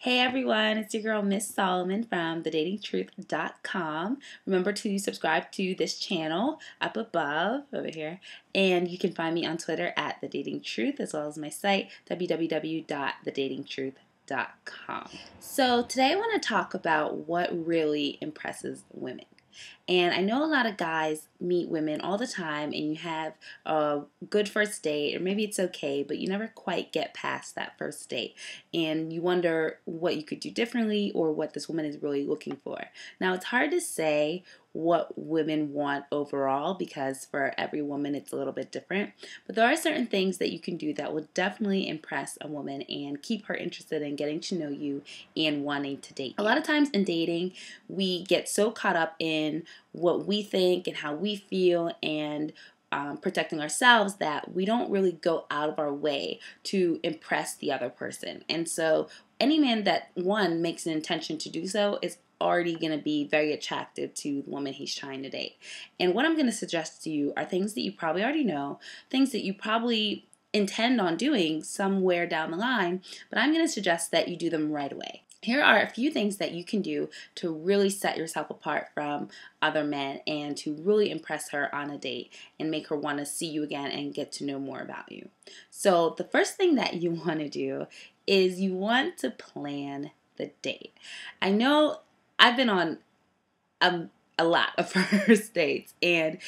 Hey everyone, it's your girl Miss Solomon from thedatingtruth.com. Remember to subscribe to this channel up above over here, and you can find me on Twitter at thedatingtruth as well as my site www.thedatingtruth.com. So today I want to talk about what really impresses women. And I know a lot of guys meet women all the time and you have a good first date, or maybe it's okay, but you never quite get past that first date. And you wonder what you could do differently or what this woman is really looking for. Now, it's hard to say what women want overall because for every woman it's a little bit different. But there are certain things that you can do that will definitely impress a woman and keep her interested in getting to know you and wanting to date you. A lot of times in dating, we get so caught up in what we think and how we feel and protecting ourselves that we don't really go out of our way to impress the other person. And so any man that, one, makes an intention to do so is already going to be very attractive to the woman he's trying to date. And what I'm going to suggest to you are things that you probably already know, things that you probably intend on doing somewhere down the line, but I'm going to suggest that you do them right away. Here are a few things that you can do to really set yourself apart from other men and to really impress her on a date and make her want to see you again and get to know more about you. So the first thing that you want to do is you want to plan the date. I know I've been on a lot of first dates, and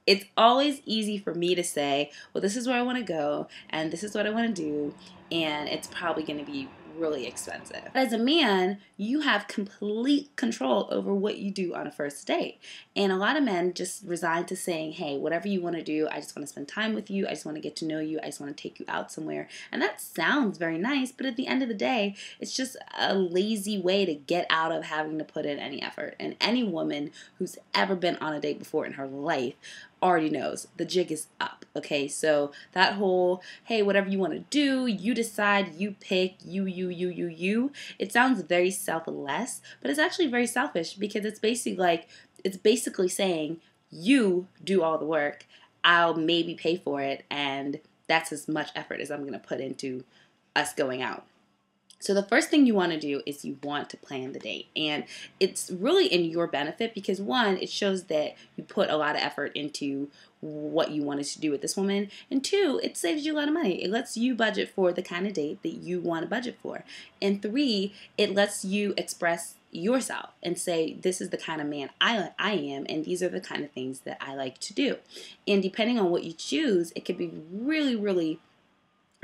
it's always easy for me to say, well, this is where I want to go, and this is what I want to do, and it's probably going to be really expensive. But as a man, you have complete control over what you do on a first date. And a lot of men just resign to saying, hey, whatever you want to do, I just want to spend time with you, I just want to get to know you, I just want to take you out somewhere. And that sounds very nice, but at the end of the day, it's just a lazy way to get out of having to put in any effort. And any woman who's ever been on a date before in her life already knows the jig is up. Okay, so that whole, hey, whatever you want to do, you decide, you pick, you, it sounds very selfless, but it's actually very selfish because it's basically saying you do all the work, I'll maybe pay for it, and that's as much effort as I'm going to put into us going out. So the first thing you want to do is you want to plan the date. And it's really in your benefit because, one, it shows that you put a lot of effort into what you wanted to do with this woman. And two, it saves you a lot of money. It lets you budget for the kind of date that you want to budget for. And three, it lets you express yourself and say, this is the kind of man I am, and these are the kind of things that I like to do. And depending on what you choose, it could be really, really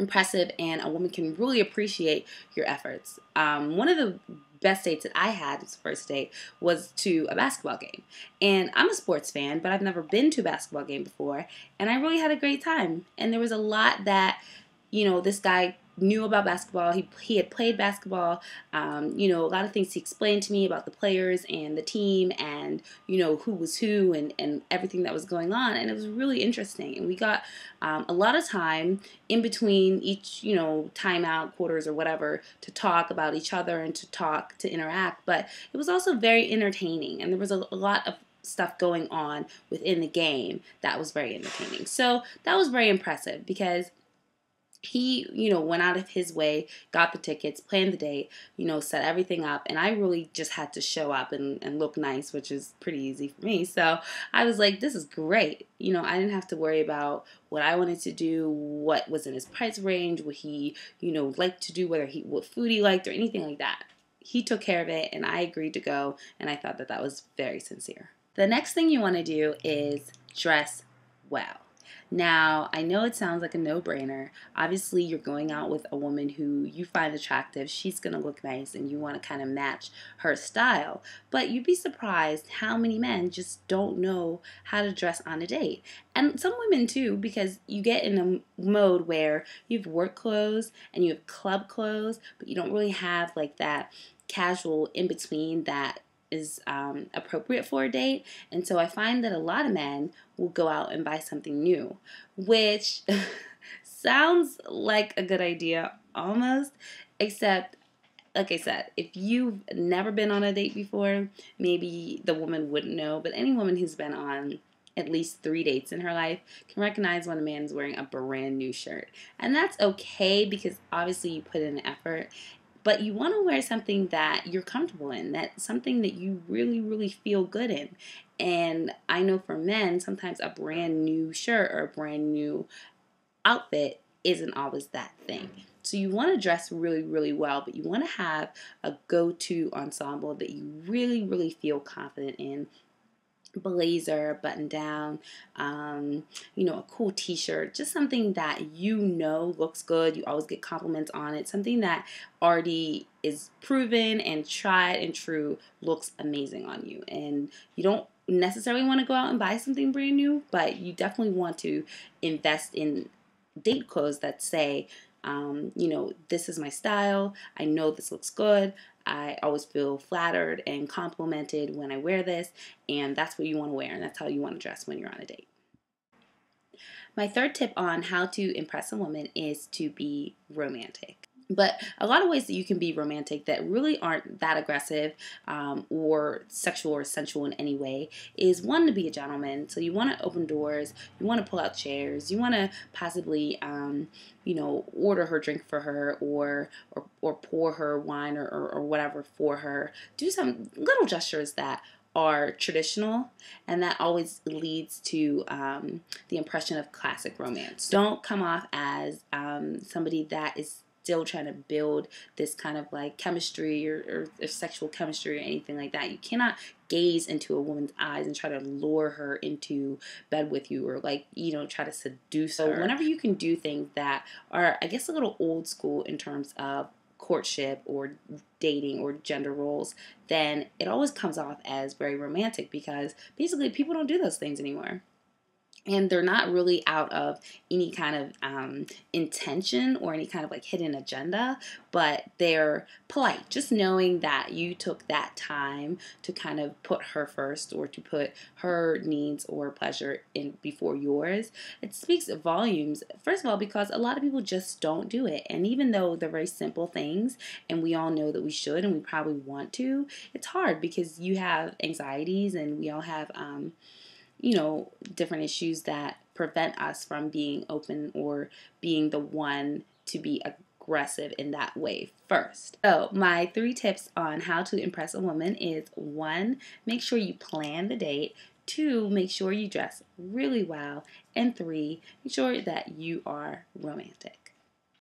impressive, and a woman can really appreciate your efforts. One of the best dates that I had as a first date was to a basketball game. And I'm a sports fan, but I've never been to a basketball game before, and I really had a great time. And there was a lot that, this guy knew about basketball. He had played basketball. A lot of things he explained to me about the players and the team and, who was who and everything that was going on. And it was really interesting. And we got a lot of time in between each, timeout, quarters or whatever, to talk about each other and to interact. But it was also very entertaining. And there was a lot of stuff going on within the game that was very entertaining. So that was very impressive because he, went out of his way, got the tickets, planned the date, set everything up, and I really just had to show up and look nice, which is pretty easy for me. So I was like, this is great. I didn't have to worry about what I wanted to do, what was in his price range, what he, liked to do, what food he liked or anything like that. He took care of it, and I agreed to go, and I thought that was very sincere. The next thing you want to do is dress well. Now, I know it sounds like a no-brainer. Obviously, you're going out with a woman who you find attractive. She's going to look nice, and you want to kind of match her style. But you'd be surprised how many men just don't know how to dress on a date. And some women, too, because you get in a mode where you have work clothes and you have club clothes, but you don't really have like that casual in-between that is appropriate for a date. And so I find that a lot of men will go out and buy something new, which sounds like a good idea almost, except, like I said, if you've never been on a date before, maybe the woman wouldn't know, but any woman who's been on at least 3 dates in her life can recognize when a man is wearing a brand new shirt. And that's okay because obviously you put in an effort. But you want to wear something that you're comfortable in, that something that you really, really feel good in. And I know for men, sometimes a brand new shirt or a brand new outfit isn't always that thing. So you want to dress really, really well, but you want to have a go-to ensemble that you really, really feel confident in. Blazer, button down, a cool t-shirt, just something that looks good. You always get compliments on it. Something that already is proven and tried and true, looks amazing on you. And you don't necessarily want to go out and buy something brand new, but you definitely want to invest in date clothes that say, this is my style. I know this looks good. I always feel flattered and complimented when I wear this, and that's what you want to wear, and that's how you want to dress when you're on a date. My third tip on how to impress a woman is to be romantic. But a lot of ways that you can be romantic that really aren't that aggressive or sexual or sensual in any way is one, to be a gentleman. So you want to open doors, you want to pull out chairs, you want to possibly, order her drink for her or pour her wine or whatever for her. Do some little gestures that are traditional, and that always leads to the impression of classic romance. Don't come off as somebody that is still trying to build this kind of like chemistry or sexual chemistry or anything like that. You cannot gaze into a woman's eyes and try to lure her into bed with you or try to seduce her. So whenever you can do things that are, I guess, a little old school in terms of courtship or dating or gender roles, then it always comes off as very romantic because basically people don't do those things anymore. And they're not really out of any kind of intention or any kind of hidden agenda, but they're polite. Just knowing that you took that time to kind of put her first or to put her needs or pleasure in before yours, it speaks volumes. First of all, because a lot of people just don't do it. And even though they're very simple things and we all know that we should and we probably want to, it's hard because you have anxieties and we all have different issues that prevent us from being open or being the one to be aggressive in that way first. So my 3 tips on how to impress a woman is 1, make sure you plan the date. 2, make sure you dress really well. And 3, make sure that you are romantic.